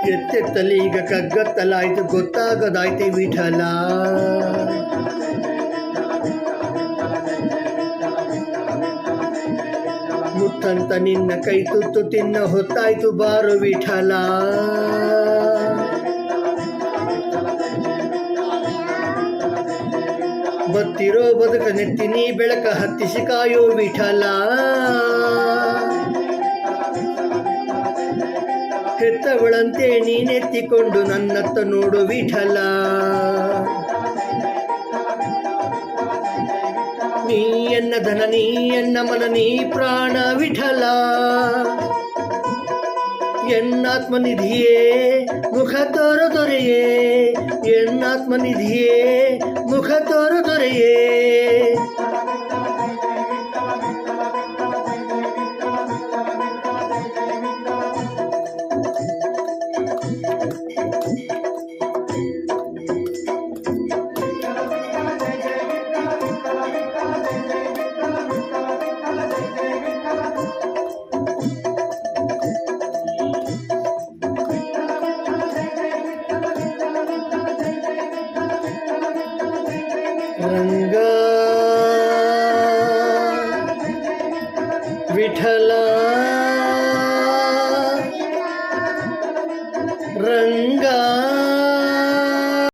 ಎತ್ತೆತ್ತಲಿ ಈಗ ಕಗ್ಗತ್ತಲಾಯ್ತು ಗೊತ್ತಾಗದಾಯ್ತು ವಿಠಲ. ಮುತ್ತಂತ ನಿನ್ನ ಕೈ ತುತ್ತು ತಿನ್ನ ಹೊತ್ತಾಯ್ತು ಬಾರು ವಿಠಲ. ಬತ್ತಿರೋ ಬದುಕ ನೆತ್ತಿನಿ ಬೆಳಕ ಹತ್ತಿಸಿ ಕಾಯೋ ವಿಠಲ. ಹೆತ್ತವಳಂತೆ ನೀನೆತ್ತಿಕೊಂಡು ನನ್ನತ್ತ ನೋಡು ವಿಠಲ. ನೀ ಎನ್ನ ಧನ ನೀ ಎನ್ನ ಮನ ನೀ ಪ್ರಾಣ ವಿಠಲ. ಎನ್ನಾತ್ಮನಿಧಿಯೇ ಮುಖ ತೋರ ದೊರೆಯೇ, ಎನ್ನಾತ್ಮನಿಧಿಯೇ ಮುಖ ತೋರ ದೊರೆಯೇ. ರಂಗ ವಿಠಲ